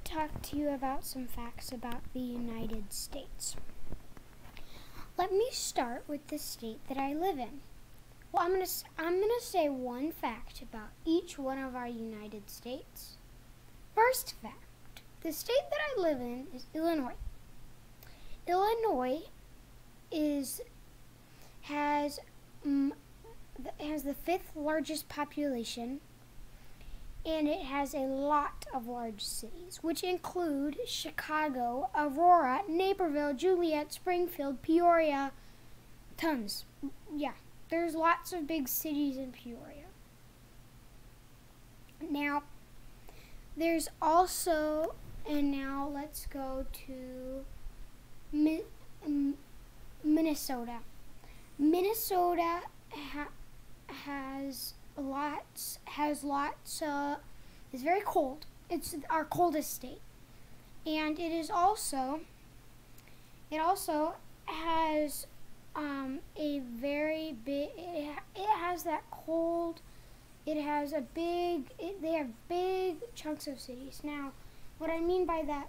talk to you about some facts about the United States. Let me start with the state that I live in. Well, I'm gonna say one fact about each one of our United States. First fact: the state that I live in is Illinois. Illinois has the fifth largest population, and it has a lot of large cities, which include Chicago, Aurora, Naperville, Juliet, Springfield, Peoria. Tons. Yeah, there's lots of big cities in Peoria. Now, there's also, and now let's go to Minnesota. Minnesota has lots it's very cold. It's our coldest state. And it also has a very big, it has that cold, they have big chunks of cities. Now, what I mean by that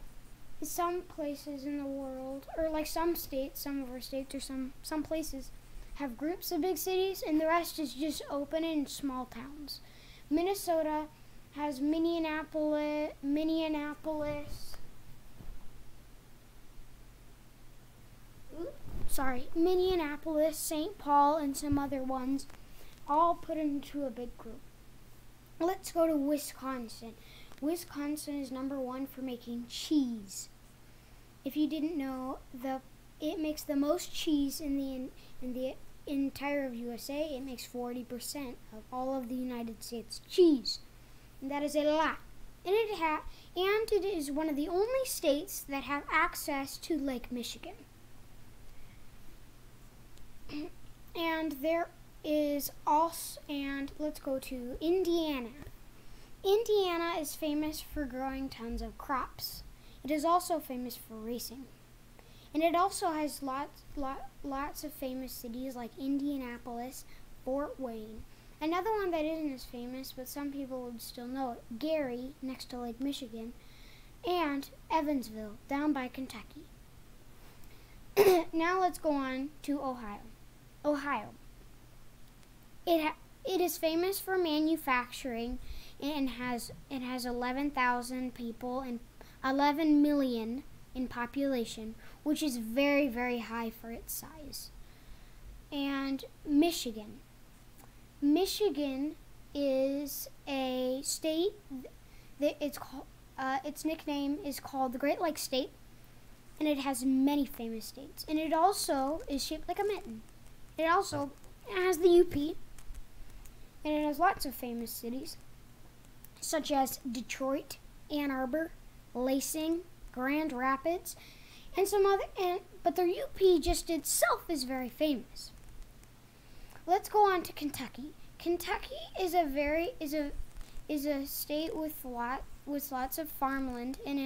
is some places in the world, or like some states, some of our states, or some places have groups of big cities, and the rest is just open and small towns. Minnesota has Minneapolis, St. Paul, and some other ones, all put into a big group. Let's go to Wisconsin. Wisconsin is #1 for making cheese. If you didn't know, it makes the most cheese in the entire of USA. It makes 40% of all of the United States cheese, and that is a lot. And it is one of the only states that have access to Lake Michigan. And there is also, and let's go to Indiana. Indiana is famous for growing tons of crops. It is also famous for racing. And it also has lots of famous cities like Indianapolis, Fort Wayne. Another one that isn't as famous, but some people would still know it, Gary, next to Lake Michigan, and Evansville, down by Kentucky. Now let's go on to Ohio. Ohio. It is famous for manufacturing, and it has 11,000 people and 11 million in population, which is very, very high for its size. And Michigan. Michigan is a state that its nickname is called the Great Lakes State, and it has many famous states. And it also is shaped like a mitten. It also has the UP, and it has lots of famous cities, such as Detroit, Ann Arbor, Lansing, Grand Rapids, and some other. But their UP just itself is very famous. Let's go on to Kentucky. Kentucky is a state with lots of farmland, and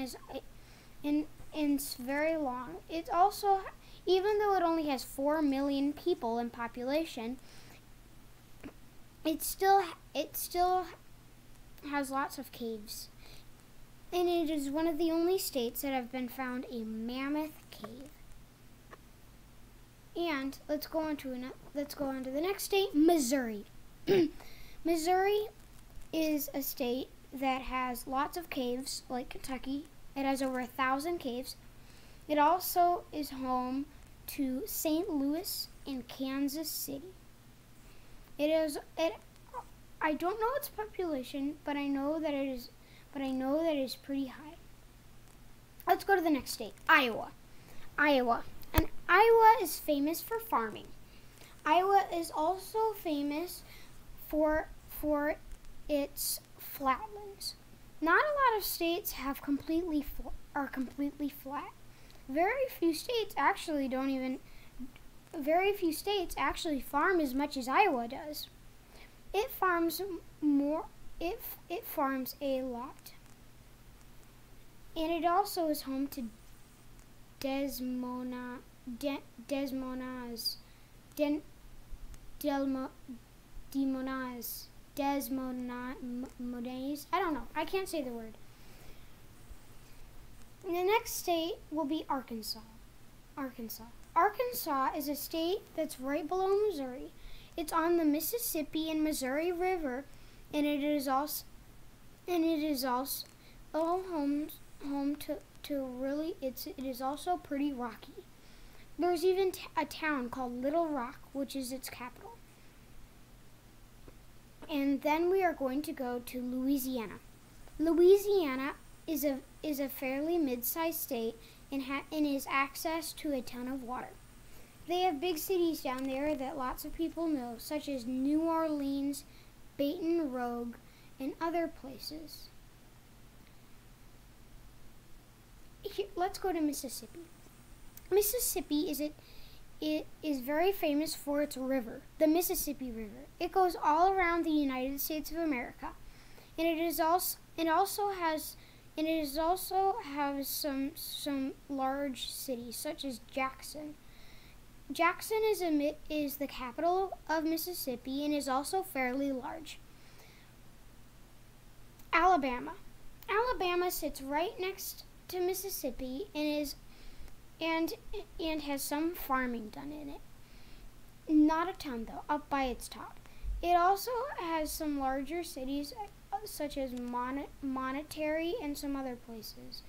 it's very long. It's also, even though it only has 4 million people in population, it still has lots of caves. And it is one of the only states that have been found a mammoth cave. And let's go on to the next state, Missouri. Missouri is a state that has lots of caves, like Kentucky. It has over 1,000 caves. It also is home to St. Louis and Kansas City. I don't know its population, but I know that it is pretty high. Let's go to the next state, Iowa. And Iowa is famous for farming. Iowa is also famous for its flatlands. Not a lot of states are completely flat. Very few states actually farm as much as Iowa does. It farms a lot. And it also is home to Des Moines. I don't know. I can't say the word. The next state will be Arkansas. Arkansas is a state that's right below Missouri. It's on the Mississippi and Missouri River, and it is also home to really it is also pretty rocky. There's even a town called Little Rock, which is its capital. And then we are going to go to Louisiana. Louisiana is a fairly mid-sized state and is access to a ton of water. They have big cities down there that lots of people know, such as New Orleans, Baton Rouge, and other places. Let's go to Mississippi. Mississippi is very famous for its river, the Mississippi River. It goes all around the United States of America, and it also has some large cities such as Jackson. Jackson is the capital of Mississippi and is also fairly large. Alabama sits right next to Mississippi and has some farming done in it. Not a ton though, up by its top. It also has some larger cities such as Monterey and some other places.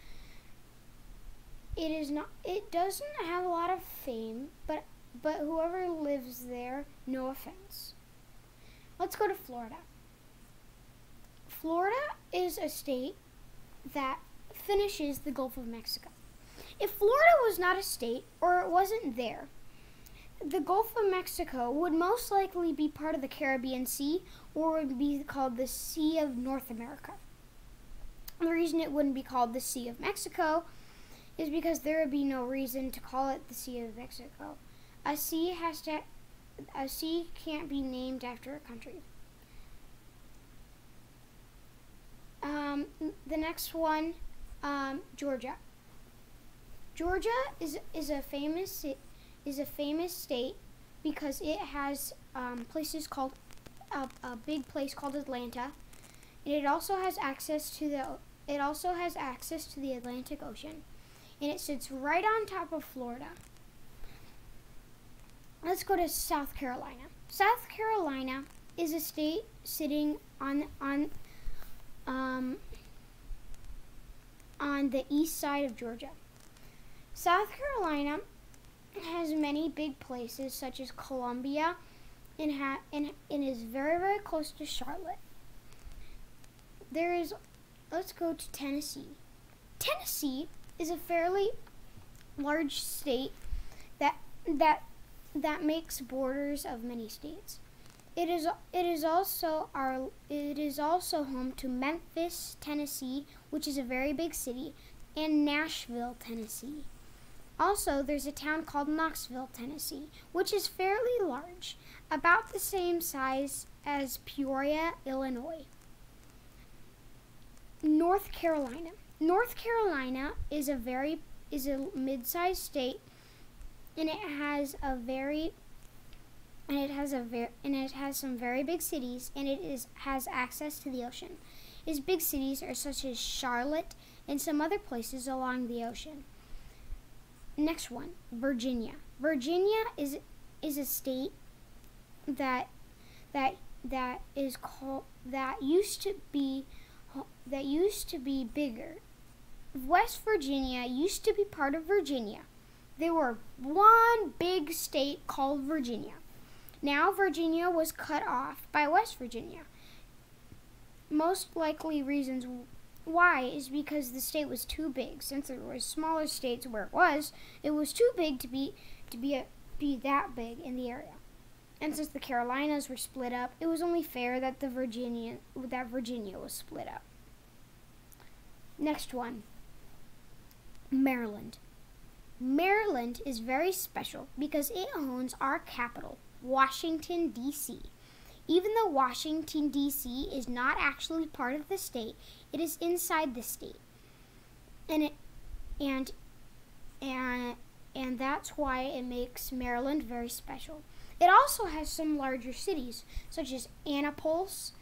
It doesn't have a lot of fame, but whoever lives there, no offense. Let's go to Florida. Florida is a state that finishes the Gulf of Mexico. If Florida was not a state, or it wasn't there, the Gulf of Mexico would most likely be part of the Caribbean Sea, or would be called the Sea of North America. The reason it wouldn't be called the Sea of Mexico is because there would be no reason to call it the Sea of Mexico. A sea can't be named after a country. The next one, Georgia. Georgia is a famous state because it has places called a big place called Atlanta, and it also has access to the Atlantic Ocean, and it sits right on top of Florida. Let's go to South Carolina. South Carolina is a state sitting on the east side of Georgia. South Carolina has many big places such as Columbia and is very, very close to Charlotte. Let's go to Tennessee. Tennessee is a fairly large state that makes borders of many states. It is also home to Memphis, Tennessee, which is a very big city, and Nashville, Tennessee. Also, there's a town called Knoxville, Tennessee, which is fairly large, about the same size as Peoria, Illinois. North Carolina. North Carolina is a mid-sized state, and it has some very big cities, and has access to the ocean. Its big cities are such as Charlotte and some other places along the ocean. Next one, Virginia. Virginia is a state that used to be bigger. West Virginia used to be part of Virginia. There were one big state called Virginia. Now Virginia was cut off by West Virginia. Most likely reasons why is because the state was too big. Since there were smaller states where it was too big to be that big in the area. And since the Carolinas were split up, it was only fair that Virginia was split up. Next one, Maryland. Maryland is very special because it owns our capital, Washington, D.C. Even though Washington, D.C. is not actually part of the state, it is inside the state. And that's why it makes Maryland very special. It also has some larger cities, such as Annapolis,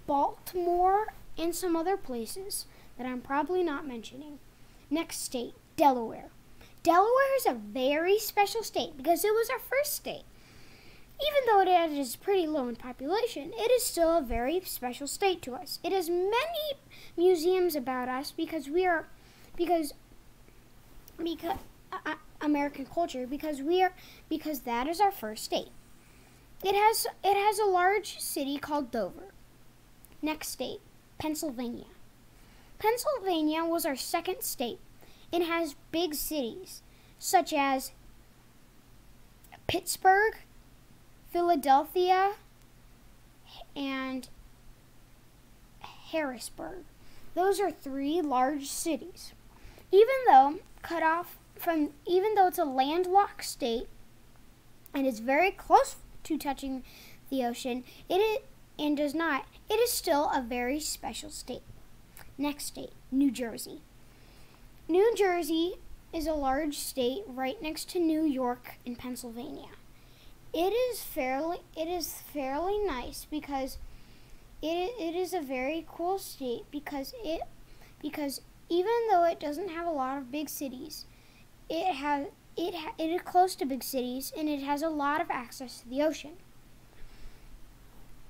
Baltimore, and some other places that I'm probably not mentioning. Next state, Delaware. Delaware is a very special state because it was our first state. Even though it is pretty low in population, it is still a very special state to us. It has many museums about us because American culture because that is our first state. It has a large city called Dover. Next state, Pennsylvania. Pennsylvania was our second state. It has big cities such as Pittsburgh, Philadelphia, and Harrisburg. Those are 3 large cities. Even though it's a landlocked state and is very close to touching the ocean, it is still a very special state. Next state, New Jersey. New Jersey is a large state right next to New York in Pennsylvania. It is fairly nice because it is a very cool state because even though it doesn't have a lot of big cities, it is close to big cities and it has a lot of access to the ocean.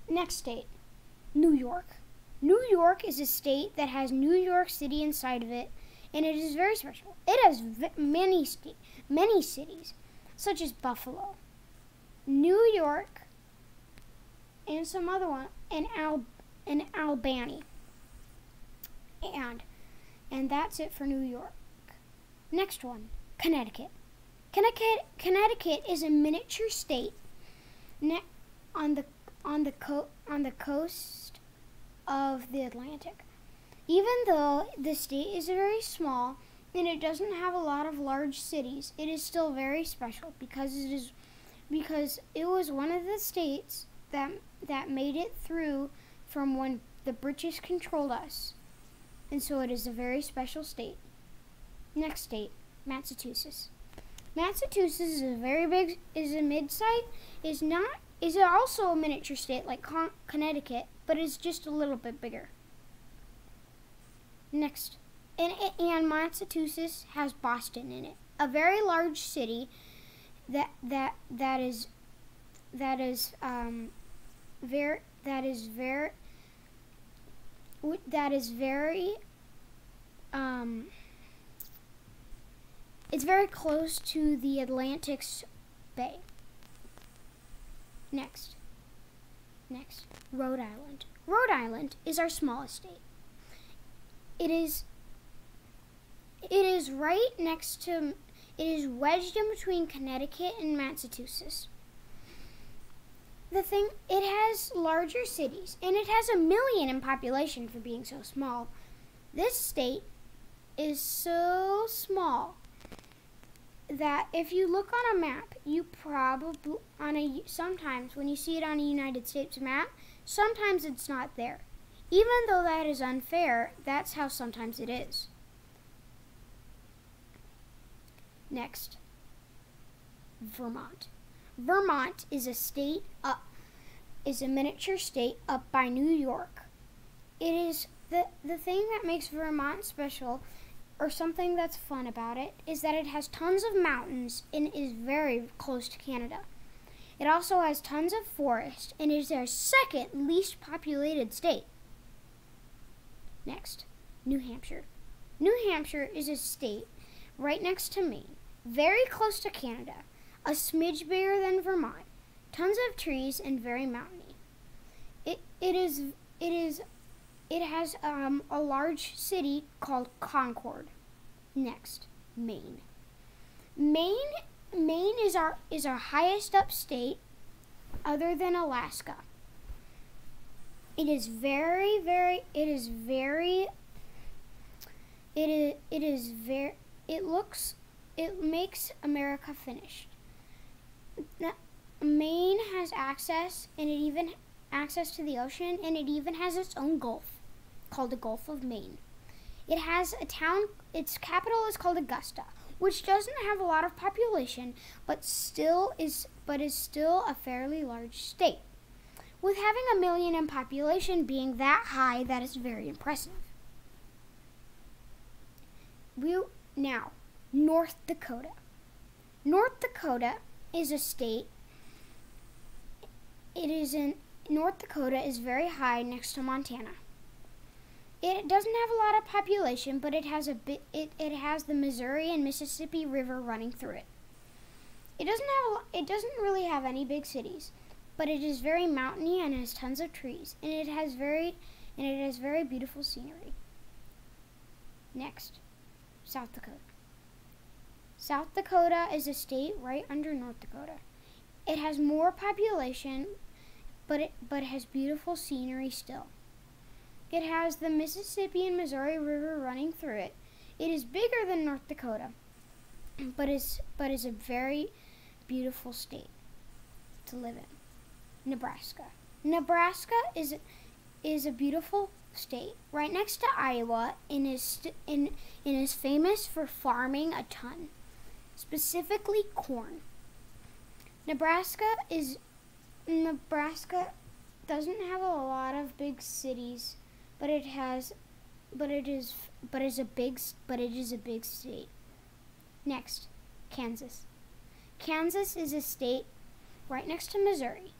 Next state, New York. New York is a state that has New York City inside of it, and it is very special. It has many cities, such as Buffalo, New York, and some other one, and Albany. And that's it for New York. Next one, Connecticut. Connecticut is a miniature state on the coast of the Atlantic. Even though the state is very small and it doesn't have a lot of large cities, it is still very special because it was one of the states that made it through from when the British controlled us. And so it is a very special state. Next state, Massachusetts. Massachusetts is a mid-site, is also a miniature state like Connecticut, but it's just a little bit bigger. Next, and Massachusetts has Boston in it, a very large city that is very it's very close to the Atlantic Bay. Next, Rhode Island. Rhode Island is our smallest state. It is wedged in between Connecticut and Massachusetts. It has larger cities, and it has 1 million in population for being so small. This state is so small that if you look on a map, sometimes when you see it on a United States map, sometimes it's not there. Even though that is unfair, that's how sometimes it is. Next, Vermont. Vermont is a miniature state up by New York. It is the thing that makes Vermont special, or something that's fun about it, is that it has tons of mountains and is very close to Canada. It also has tons of forest and is our second least populated state. Next, New Hampshire. New Hampshire is a state right next to Maine, very close to Canada, a smidge bigger than Vermont, tons of trees and very mountainy. It has a large city called Concord. Next, Maine. Maine is our highest up state, other than Alaska. It makes America finished. Maine has access to the ocean, and it even has its own gulf called the Gulf of Maine. It has a town, its capital is called Augusta, which doesn't have a lot of population, but is still a fairly large state. with having 1 million in population being that high, that is very impressive. Now, North Dakota. North Dakota is a state. North Dakota is very high next to Montana. It doesn't have a lot of population, but it has the Missouri and Mississippi River running through it. It doesn't really have any big cities, but it is very mountainy and has tons of trees, and it has very beautiful scenery. Next, South Dakota. South Dakota is a state right under North Dakota. It has more population, but it has beautiful scenery still. It has the Mississippi and Missouri River running through it. It is bigger than North Dakota, but is a very beautiful state to live in. Nebraska. Nebraska is a beautiful state right next to Iowa and is famous for farming a ton, specifically corn. Nebraska doesn't have a lot of big cities, but it is a big state. Next, Kansas. Kansas is a state right next to Missouri.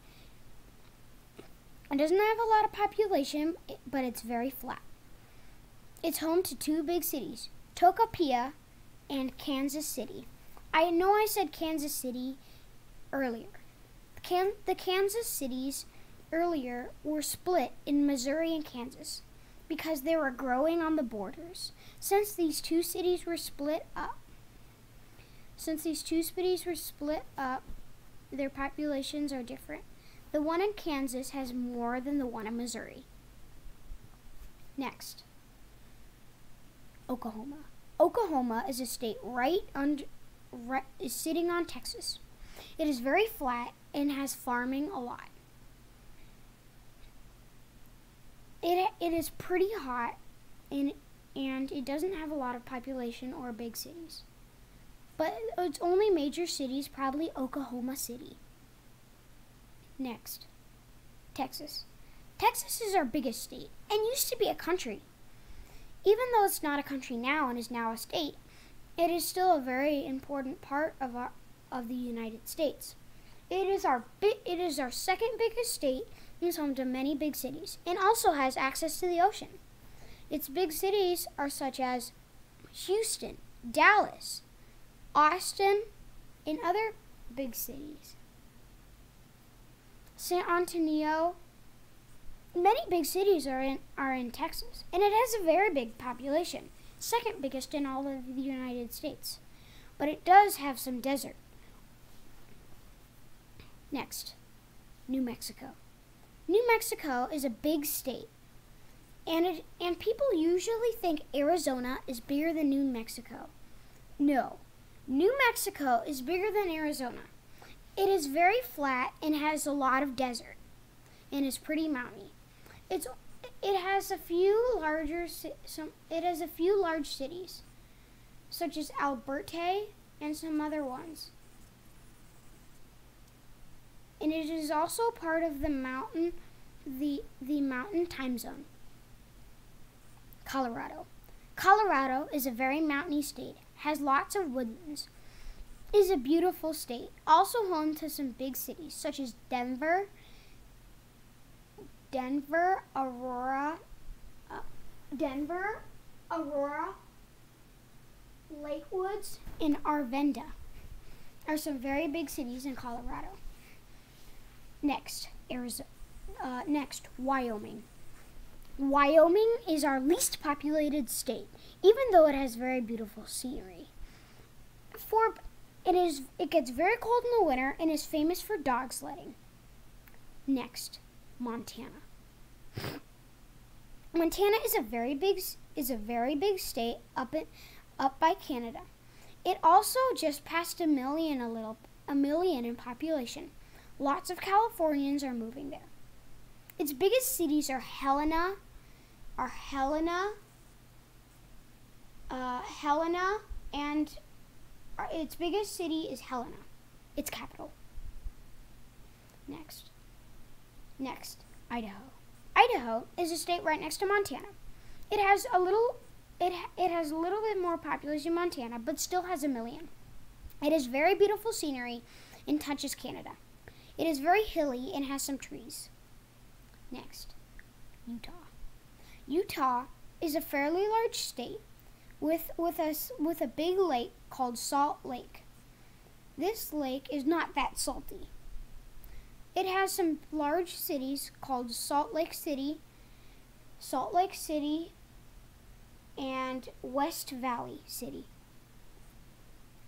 It doesn't have a lot of population, but it's very flat. It's home to 2 big cities, Tocopilla and Kansas City. I know I said Kansas City earlier. The Kansas cities earlier were split in Missouri and Kansas because they were growing on the borders. Since these two cities were split up, their populations are different. The one in Kansas has more than the one in Missouri. Next, Oklahoma. Oklahoma is a state is sitting on Texas. It is very flat and has farming a lot. It is pretty hot and it doesn't have a lot of population or big cities. But its only major city is probably Oklahoma City. Next, Texas. Texas is our biggest state and used to be a country. Even though it's not a country now and is now a state, it is still a very important part of the United States. It is our second biggest state and is home to many big cities and also has access to the ocean. Its big cities are such as Houston, Dallas, Austin, and other big cities. San Antonio. Many big cities are in Texas, and it has a very big population, second biggest in all of the United States. But it does have some desert. Next, New Mexico. New Mexico is a big state, and people usually think Arizona is bigger than New Mexico. No, New Mexico is bigger than Arizona. It is very flat and has a lot of desert, and is pretty mountainy. It has a few large cities, such as Albuquerque and some other ones. And it is also part of the mountain time zone. Colorado. Colorado is a very mountainy state, has lots of woodlands, is a beautiful state, also home to some big cities such as Denver, Aurora, Lakewoods, and Arvada are some very big cities in Colorado. Next, Wyoming. Wyoming is our least populated state, even though it has very beautiful scenery. It gets very cold in the winter and is famous for dog sledding. Next, Montana. Montana is a very big state up by Canada. It also just passed a million in population. Lots of Californians are moving there. Its biggest cities are Helena, and its biggest city is Helena, its capital. Next, Next, Idaho. Idaho is a state right next to Montana. It has a little bit more population than Montana, but still has 1 million. It has very beautiful scenery and touches Canada. It is very hilly and has some trees. Next, Utah. Utah is a fairly large state with a big lake called Salt Lake. This lake is not that salty. It has some large cities called Salt Lake City, and West Valley City.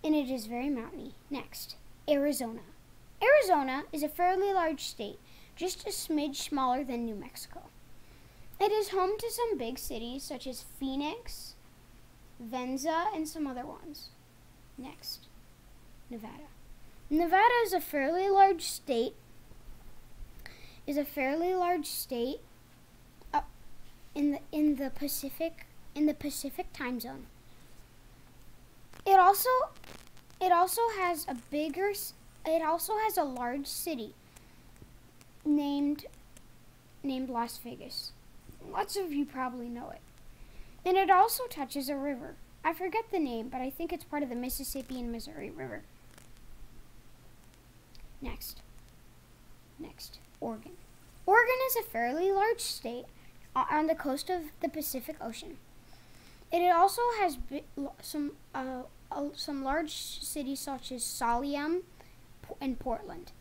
And it is very mountainy. Next, Arizona. Arizona is a fairly large state, just a smidge smaller than New Mexico. It is home to some big cities such as Phoenix, Venza, and some other ones. Next, Nevada. Nevada is a fairly large state. In the Pacific time zone. It also has a large city named Las Vegas. Lots of you probably know it. And it also touches a river. I forget the name, but I think it's part of the Mississippi and Missouri River. Next, Oregon. Oregon is a fairly large state on the coast of the Pacific Ocean. It also has some large cities such as Salem and Portland.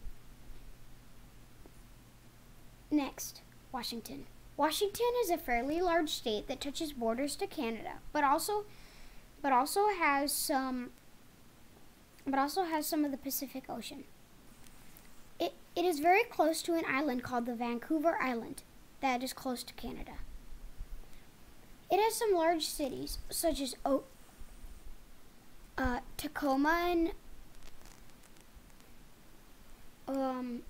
Next, Washington. Washington is a fairly large state that touches borders to Canada, but also has some of the Pacific Ocean. It is very close to an island called the Vancouver Island that is close to Canada. It has some large cities such as Tacoma and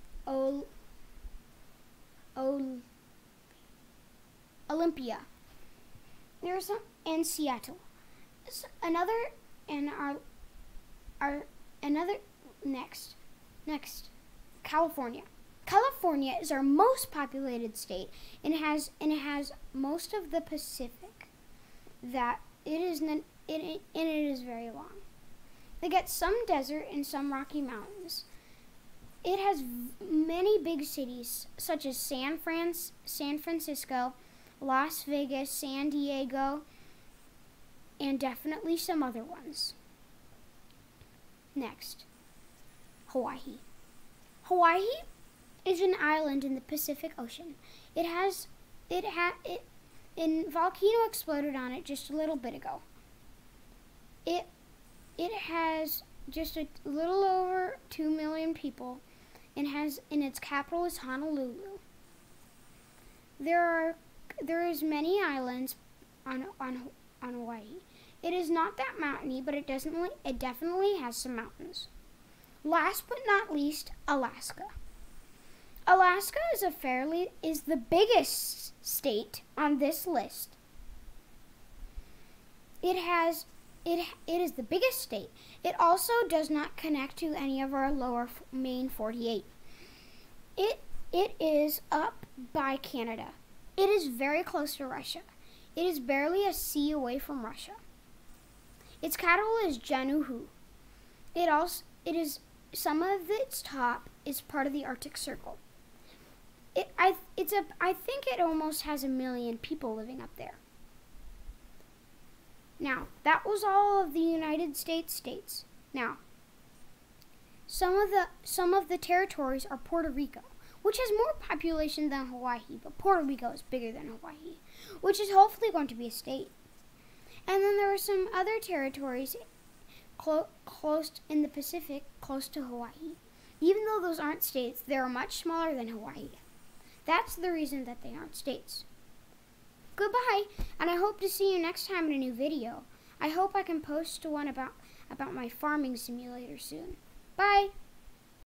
Olympia. There's some in Seattle. Next, California. California is our most populated state and it has most of the Pacific. It is very long. They get some desert and some rocky mountains. It has many big cities such as San Francisco, Las Vegas, San Diego, and definitely some other ones. Next, Hawaii. Hawaii is an island in the Pacific Ocean. A volcano exploded on it just a little bit ago. It has just a little over 2 million people and its capital is Honolulu. There is many islands on Hawaii. It is not that mountainy, but it definitely has some mountains. Last but not least, Alaska. Alaska is the biggest state on this list. It is the biggest state. It also does not connect to any of our lower main 48. It is up by Canada. It is very close to Russia. It is barely a sea away from Russia. Its capital is Januhu. Some of its top is part of the Arctic Circle. I think it almost has 1 million people living up there. Now, that was all of the United States. Now, some of the territories are Puerto Rico, which has more population than Hawaii, but Puerto Rico is bigger than Hawaii, which is hopefully going to be a state. And then there are some other territories close in the Pacific, close to Hawaii. Even though those aren't states, they are much smaller than Hawaii. That's the reason that they aren't states. Goodbye, and I hope to see you next time in a new video. I hope I can post one about my farming simulator soon. Bye!